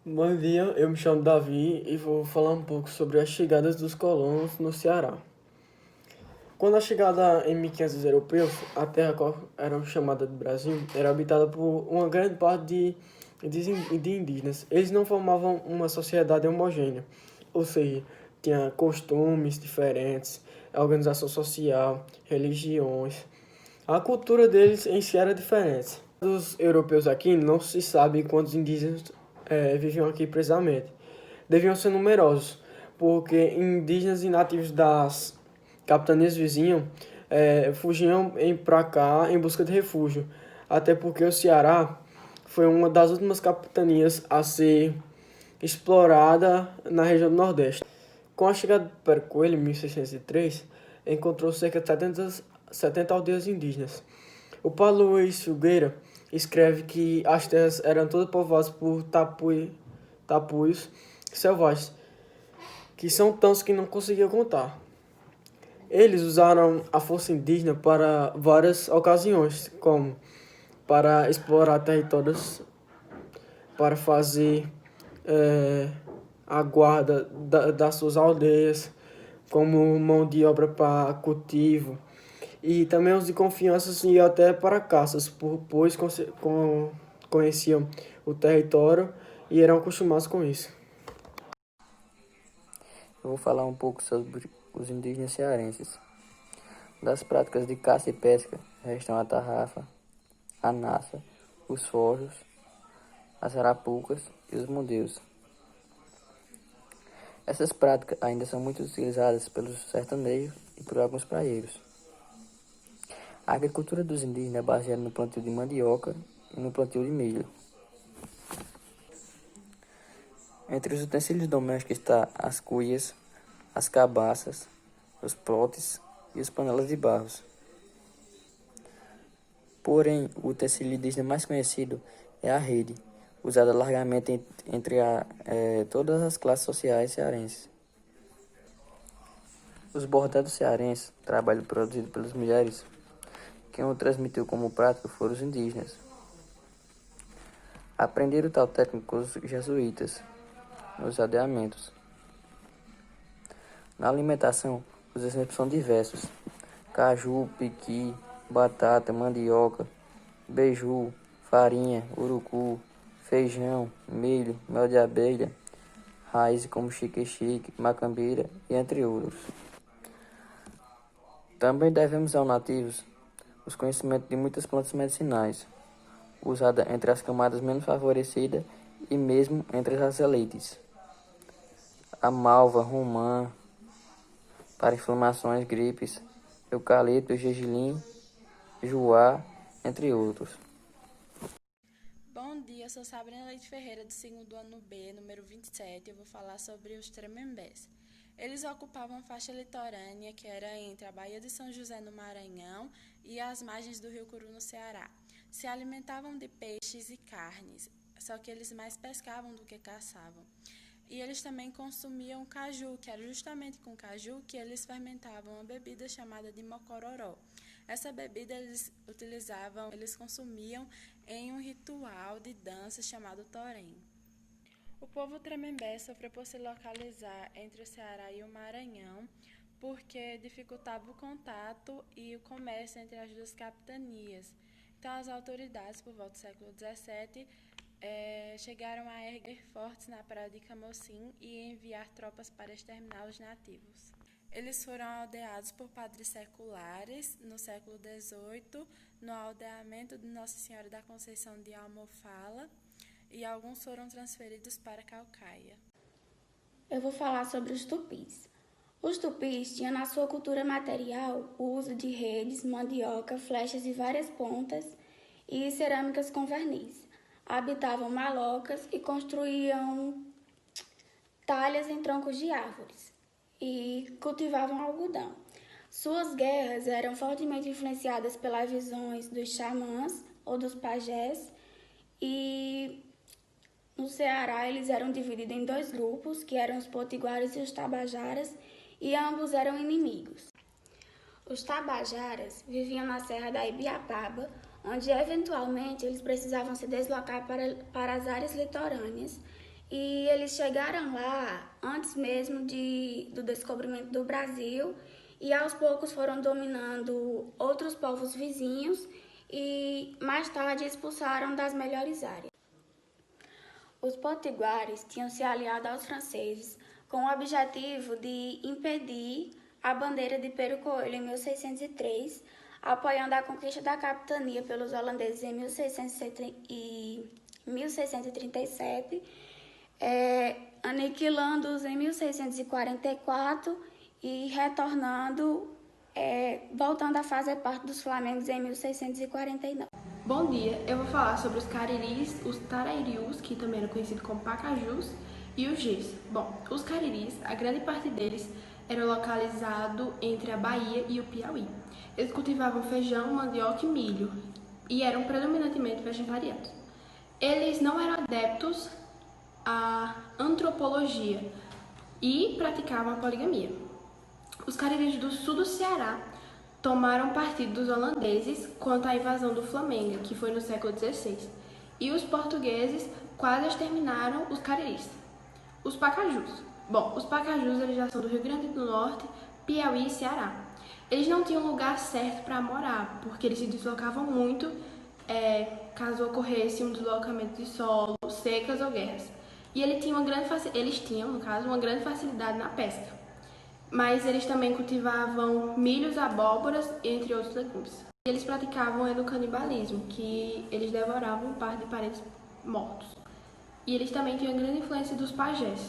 Bom dia, eu me chamo Davi e vou falar um pouco sobre as chegadas dos colonos no Ceará. Quando a chegada em 1500 europeus, a terra qual era chamada de Brasil era habitada por uma grande parte de indígenas. Eles não formavam uma sociedade homogênea, ou seja, tinha costumes diferentes, organização social, religiões. A cultura deles em si era diferente. Dos europeus aqui não se sabe quantos indígenas viviam aqui precisamente. Deviam ser numerosos, porque indígenas e nativos das capitanias vizinhas fugiam para cá em busca de refúgio, até porque o Ceará foi uma das últimas capitanias a ser explorada na região do Nordeste. Com a chegada de Pedro Coelho, em 1603, encontrou cerca de 70 aldeias indígenas. O Paulo Luiz Filgueira escreve que as terras eram todas povoadas por tapuios selvagens, que são tantos que não conseguia contar. Eles usaram a força indígena para várias ocasiões, como para explorar territórios, para fazer a guarda das suas aldeias, como mão de obra para cultivo, e também os de confiança e até para caças, pois conheciam o território e eram acostumados com isso. Eu vou falar um pouco sobre os indígenas cearenses. Das práticas de caça e pesca restam a tarrafa, a naça, os forros, as arapucas e os mundeus. Essas práticas ainda são muito utilizadas pelos sertanejos e por alguns praieiros. A agricultura dos indígenas é baseada no plantio de mandioca e no plantio de milho. Entre os utensílios domésticos está as cuias, as cabaças, os potes e as panelas de barros. Porém, o utensílio indígena mais conhecido é a rede, usada largamente entre todas as classes sociais cearenses. Os bordados cearenses, trabalho produzido pelas mulheres, quem o transmitiu como prático foram os indígenas. Aprenderam tal técnica com os jesuítas, nos aldeamentos. Na alimentação, os exemplos são diversos: caju, piqui, batata, mandioca, beiju, farinha, urucu, feijão, milho, mel de abelha, raízes como xique-xique, macambira e entre outros. Também devemos aos nativos os conhecimentos de muitas plantas medicinais, usadas entre as camadas menos favorecidas e mesmo entre as elites. A malva, romã, para inflamações, gripes, eucalipto, gergelim, juá, entre outros. Bom dia, eu sou Sabrina Leite Ferreira, do segundo ano B, número 27, e eu vou falar sobre os Tremembés. Eles ocupavam a faixa litorânea, que era entre a Baía de São José, no Maranhão, e as margens do Rio Curu, no Ceará. Se alimentavam de peixes e carnes, só que eles mais pescavam do que caçavam. E eles também consumiam caju, que era justamente com caju que eles fermentavam uma bebida chamada de mocororó. Essa bebida eles consumiam em um ritual de dança chamado torém. O povo tremembé sofreu por se localizar entre o Ceará e o Maranhão, porque dificultava o contato e o comércio entre as duas capitanias. Então, as autoridades, por volta do século XVII, chegaram a erguer fortes na praia de Camocim e enviar tropas para exterminar os nativos. Eles foram aldeados por padres seculares no século XVIII, no aldeamento de Nossa Senhora da Conceição de Almofala, e alguns foram transferidos para Caucaia. Eu vou falar sobre os tupis. Os tupis tinham na sua cultura material o uso de redes, mandioca, flechas de várias pontas e cerâmicas com verniz. Habitavam malocas e construíam talhas em troncos de árvores e cultivavam algodão. Suas guerras eram fortemente influenciadas pelas visões dos xamãs ou dos pajés e no Ceará eles eram divididos em dois grupos, que eram os potiguaras e os tabajaras, e ambos eram inimigos. Os tabajaras viviam na serra da Ibiapaba, onde eventualmente eles precisavam se deslocar para as áreas litorâneas, E eles chegaram lá antes mesmo do descobrimento do Brasil e aos poucos foram dominando outros povos vizinhos e mais tarde expulsaram das melhores áreas. Os potiguares tinham se aliado aos franceses com o objetivo de impedir a bandeira de Pero Coelho em 1603, apoiando a conquista da capitania pelos holandeses em 1637, aniquilando-os em 1644 e retornando, voltando a fazer parte dos Flamengos em 1649. Bom dia, eu vou falar sobre os cariris, os tarairius, que também eram conhecidos como pacajus, e os gês. Bom, os cariris, a grande parte deles era localizado entre a Bahia e o Piauí. Eles cultivavam feijão, mandioca e milho, e eram predominantemente vegetarianos. Eles não eram adeptos à antropologia e praticavam a poligamia. Os cariris do sul do Ceará tomaram partido dos holandeses quanto à invasão do Flamengo, que foi no século XVI, e os portugueses quase exterminaram os cariris. Os pacajus. Bom, os pacajus eles já são do Rio Grande do Norte, Piauí e Ceará. Eles não tinham lugar certo para morar, porque eles se deslocavam muito caso ocorresse um deslocamento de solo, secas ou guerras. E eles tinham, no caso, uma grande facilidade na pesca. Mas eles também cultivavam milhos, abóboras, entre outros legumes. Eles praticavam o canibalismo, que eles devoravam parte de parentes mortos. E eles também tinham grande influência dos pajés.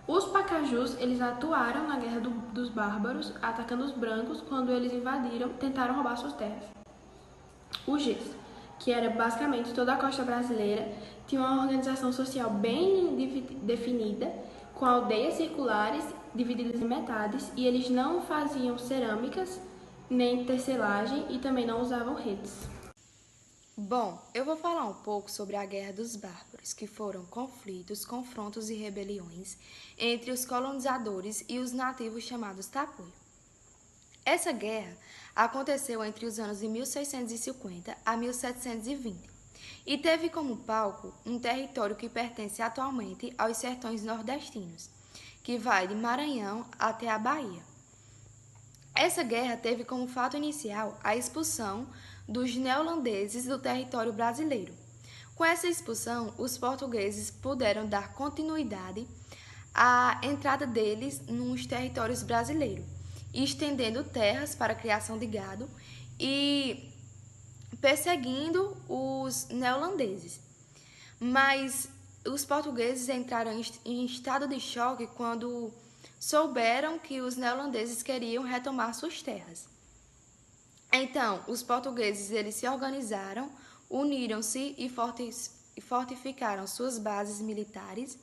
Os pacajus, eles atuaram na Guerra dos Bárbaros, atacando os brancos quando eles tentaram roubar suas terras. Os gês, que era basicamente toda a costa brasileira, tinha uma organização social bem definida, com aldeias circulares divididas em metades, e eles não faziam cerâmicas, nem tecelagem e também não usavam redes. Bom, eu vou falar um pouco sobre a Guerra dos Bárbaros, que foram conflitos, confrontos e rebeliões entre os colonizadores e os nativos chamados Tapuio. Essa guerra aconteceu entre os anos de 1650 a 1720 e teve como palco um território que pertence atualmente aos sertões nordestinos, que vai de Maranhão até a Bahia. Essa guerra teve como fato inicial a expulsão dos neerlandeses do território brasileiro. Com essa expulsão, os portugueses puderam dar continuidade à entrada deles nos territórios brasileiros, estendendo terras para a criação de gado e perseguindo os neerlandeses. Mas os portugueses entraram em estado de choque quando souberam que os neerlandeses queriam retomar suas terras. Então, os portugueses eles se organizaram, uniram-se e fortificaram suas bases militares,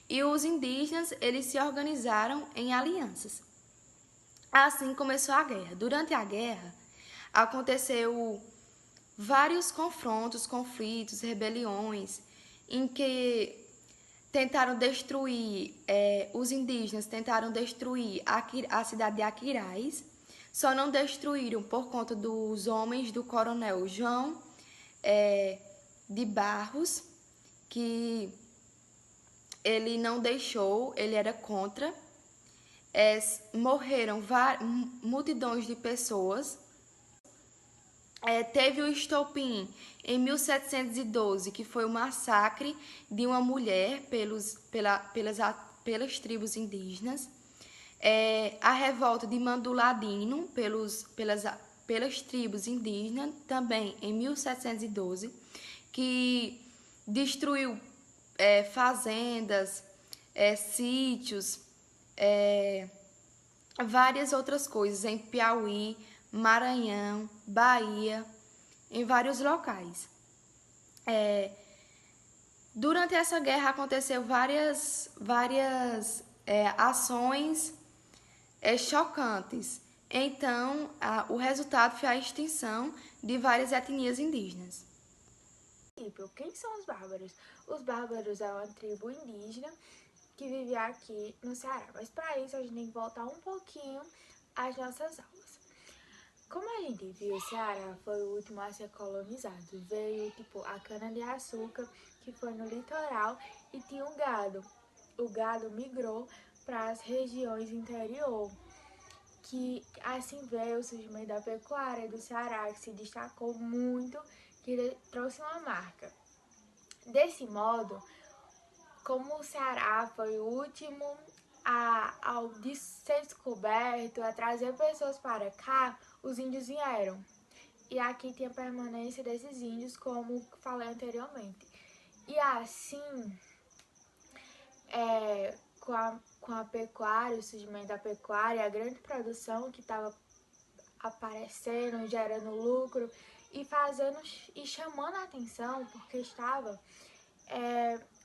e os indígenas eles se organizaram em alianças. Assim começou a guerra. Durante a guerra, aconteceu vários confrontos, conflitos, rebeliões, em que tentaram destruir, os indígenas tentaram destruir a cidade de Aquiraz, só não destruíram por conta dos homens do coronel João de Barros, que ele não deixou, ele era contra. Morreram multidões de pessoas. Teve o estopim em 1712, que foi o massacre de uma mulher pelas tribos indígenas. A revolta de Manduladino pelas tribos indígenas, também em 1712, que destruiu fazendas, sítios, várias outras coisas em Piauí, Maranhão, Bahia, em vários locais. Durante essa guerra aconteceu várias ações chocantes. Então, o resultado foi a extinção de várias etnias indígenas. Quem são os bárbaros? Os bárbaros é uma tribo indígena que vive aqui no Ceará. Mas para isso a gente tem que voltar um pouquinho às nossas aulas. Como a gente viu, o Ceará foi o último a ser colonizado. Veio, tipo, a cana-de-açúcar, que foi no litoral, e tinha um gado. O gado migrou para as regiões interior, que assim veio o surgimento da pecuária do Ceará, que se destacou muito, que trouxe uma marca. Desse modo, como o Ceará foi o último ao ser descoberto, a trazer pessoas para cá, os índios vieram. E aqui tem a permanência desses índios, como falei anteriormente. E assim, com a pecuária, o surgimento da pecuária, a grande produção que estava aparecendo, gerando lucro e chamando a atenção, porque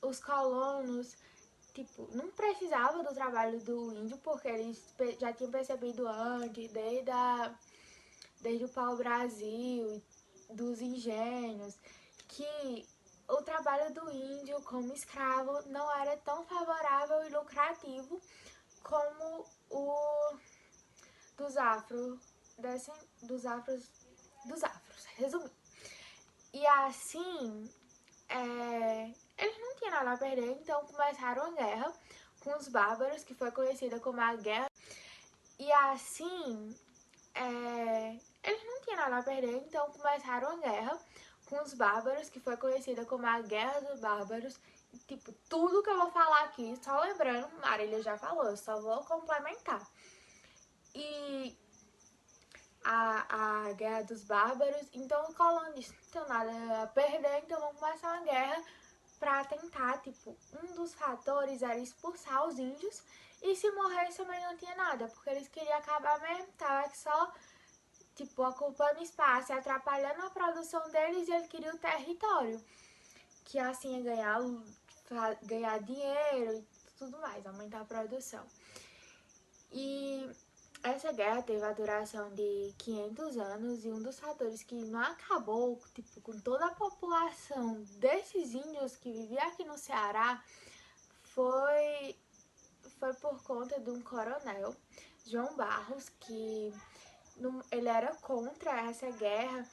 os colonos, tipo, não precisava do trabalho do índio, porque eles já tinham percebido antes, desde o pau-brasil, dos engenhos, que o trabalho do índio como escravo não era tão favorável e lucrativo como o dos afros, resumindo. E assim, eles não tinham nada a perder, então começaram a guerra com os bárbaros, que foi conhecida como a Guerra. E assim, eles não tinham nada a perder, então começaram a guerra com os bárbaros, que foi conhecida como a Guerra dos Bárbaros. E, tipo, tudo que eu vou falar aqui, só lembrando, Marília já falou, eu só vou complementar. E a Guerra dos Bárbaros, então os colonos não tem nada a perder, então vamos começar uma guerra para tentar, tipo, um dos fatores era expulsar os índios, e se morresse também não tinha nada, porque eles queriam acabar mesmo, tava só, tipo, ocupando espaço e atrapalhando a produção deles, e eles queriam o território, que assim ia ganhar dinheiro e tudo mais, aumentar a produção. E essa guerra teve a duração de 500 anos, e um dos fatores que não acabou, tipo, com toda a população desses índios que viviam aqui no Ceará foi por conta de um coronel, João Barros, que ele era contra essa guerra,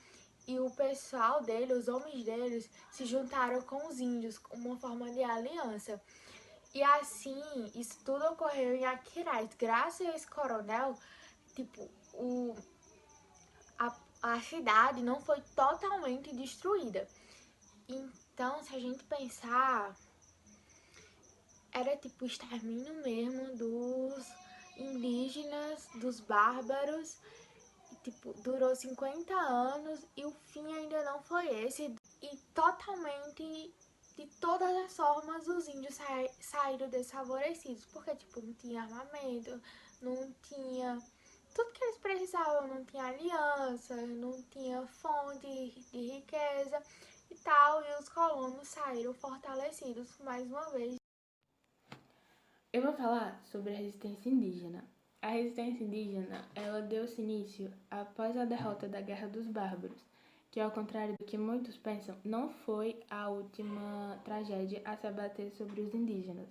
e o pessoal dele, os homens deles, se juntaram com os índios como uma forma de aliança. E assim, isso tudo ocorreu em Aquiraz. Graças a esse coronel, tipo, a cidade não foi totalmente destruída. Então, se a gente pensar, era tipo o extermínio mesmo dos indígenas, dos bárbaros. E, tipo, durou 50 anos e o fim ainda não foi esse. E totalmente, de todas as formas, os índios saíram desfavorecidos, porque, tipo, não tinha armamento, não tinha tudo que eles precisavam, não tinha aliança, não tinha fonte de riqueza e tal, e os colonos saíram fortalecidos mais uma vez. Eu vou falar sobre a resistência indígena. A resistência indígena, ela deu-se início após a derrota da Guerra dos Bárbaros, que, ao contrário do que muitos pensam, não foi a última tragédia a se abater sobre os indígenas.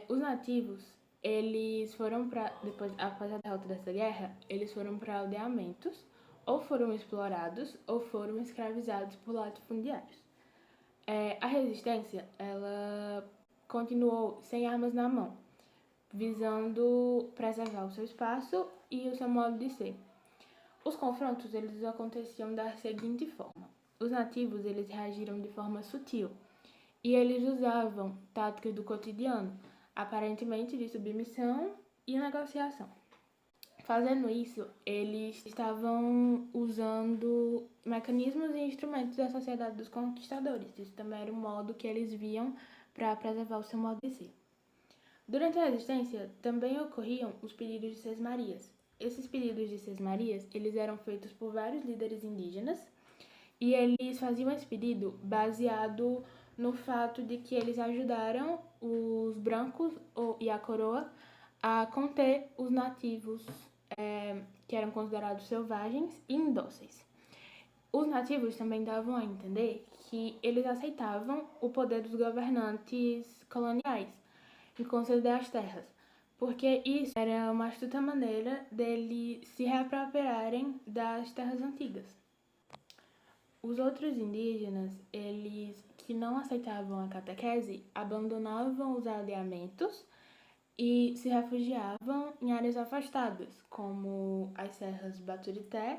Os nativos, eles foram após a derrota dessa guerra, eles foram para aldeamentos, ou foram explorados, ou foram escravizados por latifundiários. A resistência, ela continuou sem armas na mão, visando preservar o seu espaço e o seu modo de ser. Os confrontos, eles aconteciam da seguinte forma: os nativos, eles reagiram de forma sutil, e eles usavam táticas do cotidiano, aparentemente de submissão e negociação. Fazendo isso, eles estavam usando mecanismos e instrumentos da sociedade dos conquistadores. Isso também era um modo que eles viam para preservar o seu modo de ser. Durante a resistência, também ocorriam os pedidos de sesmarias. Esses pedidos de sesmarias, eles eram feitos por vários líderes indígenas, e eles faziam esse pedido baseado no fato de que eles ajudaram os brancos e a coroa a conter os nativos que eram considerados selvagens e indóceis. Os nativos também davam a entender que eles aceitavam o poder dos governantes coloniais em conceder as terras, porque isso era uma astuta maneira deles se reapropriarem das terras antigas. Os outros indígenas, eles que não aceitavam a catequese, abandonavam os aldeamentos e se refugiavam em áreas afastadas, como as serras Baturité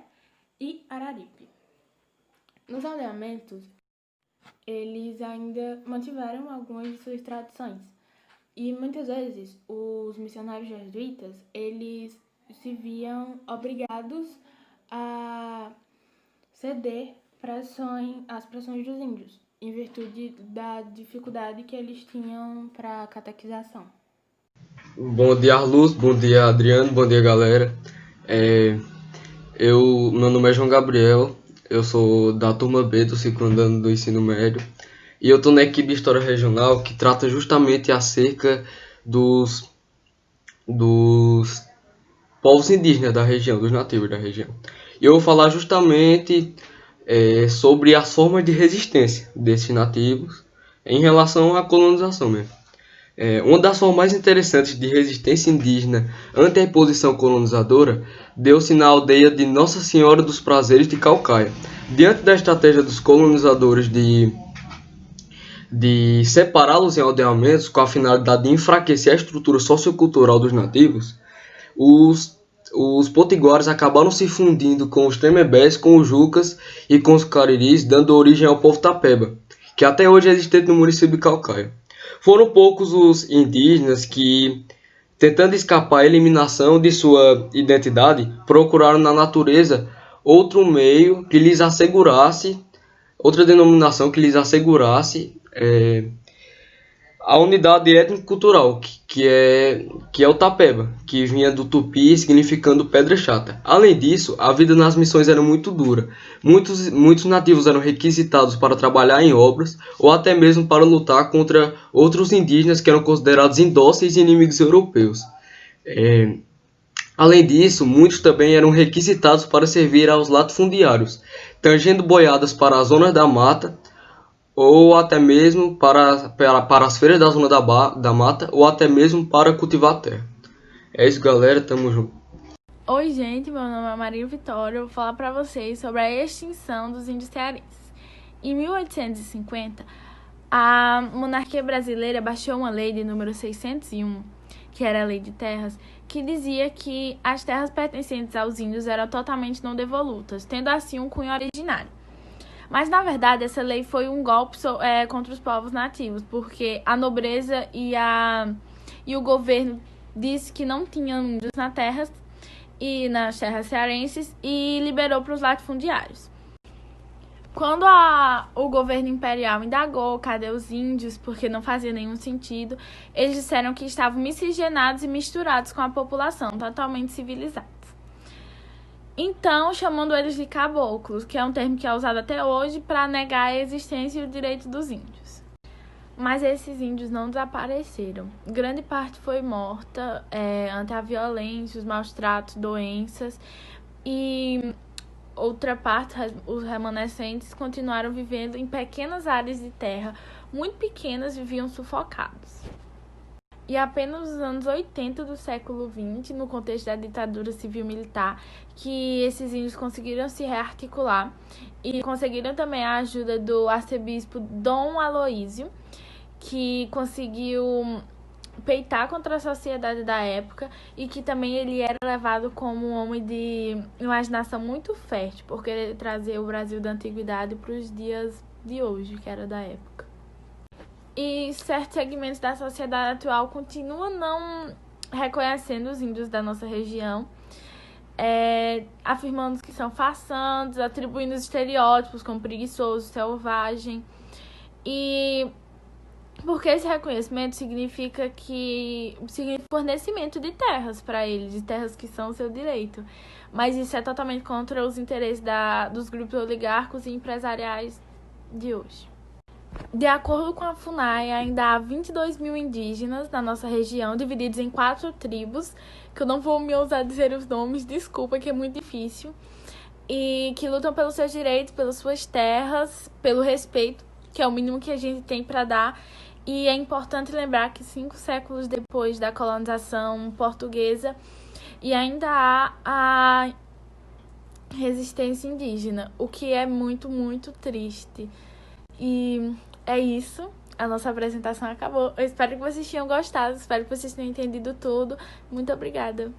e Araripe. Nos aldeamentos, eles ainda mantiveram algumas de suas tradições. E muitas vezes os missionários jesuítas, eles se viam obrigados a ceder às pressões dos índios, em virtude da dificuldade que eles tinham para a catequização. Bom dia, Arluz. Bom dia, Adriano. Bom dia, galera. Meu nome é João Gabriel. Eu sou da turma B do 5º ano do ensino médio. E eu estou na equipe de História Regional, que trata justamente acerca dos povos indígenas da região, dos nativos da região. E eu vou falar justamente sobre as formas de resistência desses nativos em relação à colonização mesmo. Uma das formas mais interessantes de resistência indígena ante a imposição colonizadora deu-se na aldeia de Nossa Senhora dos Prazeres de Caucaia. Diante da estratégia dos colonizadores de separá-los em aldeamentos com a finalidade de enfraquecer a estrutura sociocultural dos nativos, os potiguares acabaram se fundindo com os tremembés, com os jucas e com os cariris, dando origem ao povo tapeba, que até hoje é existente no município de Caucaia. Foram poucos os indígenas que, tentando escapar à eliminação de sua identidade, procuraram na natureza outro meio que lhes assegurasse, outra denominação que lhes assegurasse a unidade étnico-cultural, que é o tapeba, que vinha do tupi, significando pedra chata. Além disso, a vida nas missões era muito dura. Muitos nativos eram requisitados para trabalhar em obras, ou até mesmo para lutar contra outros indígenas que eram considerados indóceis e inimigos europeus. Além disso, muitos também eram requisitados para servir aos latifundiários, tangendo boiadas para as zonas da mata, ou até mesmo para as feiras da zona da mata, ou até mesmo para cultivar a terra. É isso, galera, tamo junto. Oi, gente, meu nome é Maria Vitória, eu vou falar para vocês sobre a extinção dos índios cearenses. Em 1850, a monarquia brasileira baixou uma lei de número 601, que era a Lei de Terras, que dizia que as terras pertencentes aos índios eram totalmente não devolutas, tendo assim um cunho originário. Mas, na verdade, essa lei foi um golpe contra os povos nativos, porque a nobreza e o governo disse que não tinham índios nas terras cearenses e liberou para os latifundiários. Quando o governo imperial indagou cadê os índios, porque não fazia nenhum sentido, eles disseram que estavam miscigenados e misturados com a população, totalmente civilizados. Então, chamando eles de caboclos, que é um termo que é usado até hoje para negar a existência e o direito dos índios. Mas esses índios não desapareceram. Grande parte foi morta ante a violência, os maus tratos, doenças. E outra parte, os remanescentes, continuaram vivendo em pequenas áreas de terra, muito pequenas, viviam sufocados. E apenas nos anos 80 do século XX, no contexto da ditadura civil-militar, que esses índios conseguiram se rearticular e conseguiram também a ajuda do arcebispo Dom Aloísio, que conseguiu peitar contra a sociedade da época e que também ele era levado como um homem de imaginação muito fértil, porque ele trazia o Brasil da antiguidade para os dias de hoje, que era da época. E certos segmentos da sociedade atual continuam não reconhecendo os índios da nossa região, afirmando que são façantes, atribuindo estereótipos como preguiçoso, selvagem. E porque esse reconhecimento significa fornecimento de terras para eles, de terras que são o seu direito. Mas isso é totalmente contra os interesses dos grupos oligárquicos e empresariais de hoje. De acordo com a FUNAI, ainda há 22 mil indígenas na nossa região, divididos em 4 tribos, que eu não vou me ousar dizer os nomes, desculpa, que é muito difícil, e que lutam pelos seus direitos, pelas suas terras, pelo respeito, que é o mínimo que a gente tem para dar, E é importante lembrar que 5 séculos depois da colonização portuguesa, e ainda há a resistência indígena, o que é muito, muito triste. E é isso. A nossa apresentação acabou. Eu espero que vocês tenham gostado, espero que vocês tenham entendido tudo. Muito obrigada.